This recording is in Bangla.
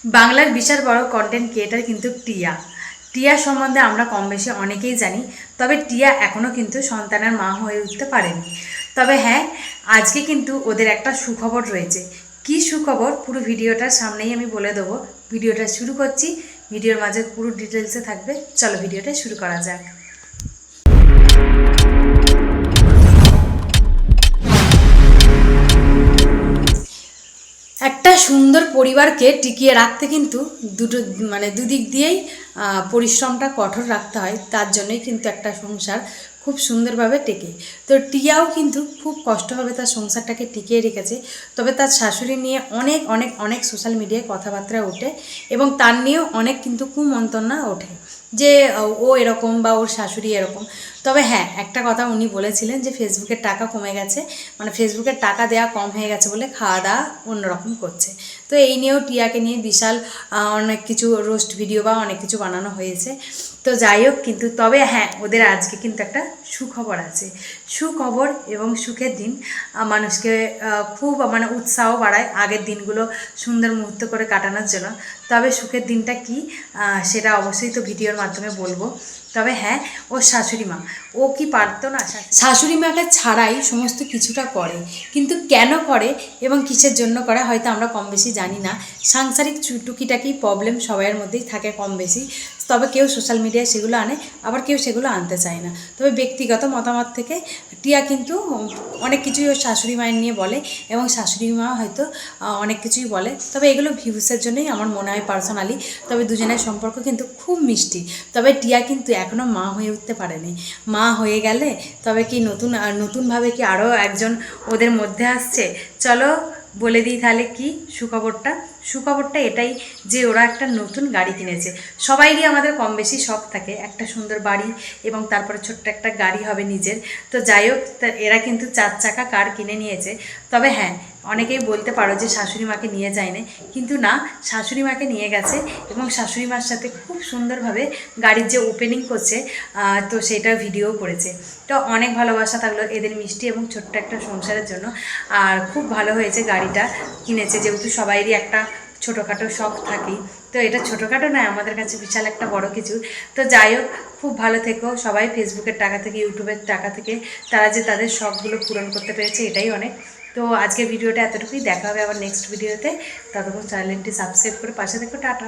বাংলার বিশাল বড় কন্টেন্ট ক্রিয়েটার কিন্তু টিয়া। টিয়া সম্বন্ধে আমরা কম বেশি অনেকেই জানি, তবে টিয়া এখনও কিন্তু সন্তানের মা হয়ে উঠতে পারেনি। তবে হ্যাঁ, আজকে কিন্তু ওদের একটা সুখবর রয়েছে। কি সুখবর পুরো ভিডিওটার সামনেই আমি বলে দেবো। ভিডিওটা শুরু করছি, ভিডিওর মাঝে পুরো ডিটেলসে থাকবে। চলো ভিডিওটা শুরু করা যাক। একটা সুন্দর পরিবারকে টিকিয়ে রাখতে কিন্তু দুদিক দিয়েই পরিশ্রমটা কঠোর রাখতে হয়। তার জন্যই কিন্তু একটা সংসার খুব সুন্দরভাবে টেকে। তো টিয়াও কিন্তু খুব কষ্টভাবে তার সংসারটাকে টিকিয়ে রেখেছে। তবে তার শাশুড়ি নিয়ে অনেক অনেক অনেক সোশ্যাল মিডিয়ায় কথাবার্তা ওঠে এবং তার নিয়েও অনেক কিন্তু কুমন্তব্য ওঠে যে ও এরকম বা ওর শাশুড়ি এরকম। তবে হ্যাঁ, একটা কথা উনি বলেছিলেন যে ফেসবুকের টাকা কমে গেছে, মানে ফেসবুকের টাকা দেওয়া কম হয়ে গেছে বলে খাওয়া দাওয়া অন্যরকম করছে। তো এই নিয়েও টিয়াকে নিয়ে বিশাল অনেক কিছু রোস্ট ভিডিও বা অনেক কিছু বানানো হয়েছে। তো যাই হোক, কিন্তু তবে হ্যাঁ, ওদের আজকে কিন্তু একটা সুখবর আছে। সুখবর এবং সুখের দিন মানুষকে খুব উৎসাহ বাড়ায় আগের দিনগুলো সুন্দর মুহূর্ত করে কাটানোর জন্য। তবে সুখের দিনটা কি সেটা অবশ্যই তো ভিডিওর মাধ্যমে বলবো। তবে হ্যাঁ, ওর শাশুড়ি মা, ও কি পারতো না শাশুড়ি মাকে ছাড়াই সমস্ত কিছুটা করে, কিন্তু কেন করে এবং কিসের জন্য করে হয়তো আমরা কম বেশি জানি না। সাংসারিক টুকিটাকি প্রবলেম সবাইয়ের মধ্যেই থাকে কম বেশি। তবে কেউ সোশ্যাল মিডিয়ায় সেগুলো আনে, আবার কেউ সেগুলো আনতে চায় না। তবে ব্যক্তিগত মতামত থেকে টিয়া কিন্তু অনেক কিছুই ওর শাশুড়ি মায়ের নিয়ে বলে এবং শাশুড়ি মা হয়তো অনেক কিছুই বলে। তবে এগুলো ভিউসের জন্যই আমার মনে হয় পার্সোনালি। তবে দুজনের সম্পর্ক কিন্তু খুব মিষ্টি। তবে টিয়া কিন্তু এখনও মা হয়ে উঠতে পারেনি। মা হয়ে গেলে তবে কি নতুনভাবে কি আরও একজন ওদের মধ্যে আসছে। চলো বলে দিই তাহলে কি সুখবরটা এটাই যে ওরা একটা নতুন গাড়ি কিনেছে। সবাইরই আমাদের কম বেশি শখ থাকে একটা সুন্দর বাড়ি এবং তারপরে ছোট্ট একটা গাড়ি হবে নিজের। তো যাই হোক, এরা কিন্তু 4 চাকা কার কিনে নিয়েছে। তবে হ্যাঁ, অনেকেই বলতে পারো যে শাশুড়ি মাকে নিয়ে যায়নি, কিন্তু না, শাশুড়ি মাকে নিয়ে গেছে এবং শাশুড়ি মার সাথে খুব সুন্দরভাবে গাড়ির যে ওপেনিং করছে তো সেটা ভিডিও করেছে। তো অনেক ভালোবাসা থাকলো এদের মিষ্টি এবং ছোট্ট একটা সংসারের জন্য। আর খুব ভালো হয়েছে গাড়িটা কিনেছে, যেহেতু সবাইরই একটা ছোটোখাটো শখ থাকেই। তো এটা ছোটোখাটো নয়, আমাদের কাছে বিশাল একটা বড় কিছু। তো যাই হোক, খুব ভালো থেকো সবাই। ফেসবুকের টাকা থেকে, ইউটিউবের টাকা থেকে তারা যে তাদের শখগুলো পূরণ করতে পেরেছে, এটাই অনেক। তো আজকের ভিডিওটা এতটুকুই। দেখা হবে আবার নেক্সট ভিডিওতে। ততক্ষণ চ্যানেলটি সাবস্ক্রাইব করে পাশে থেকো। টাটা।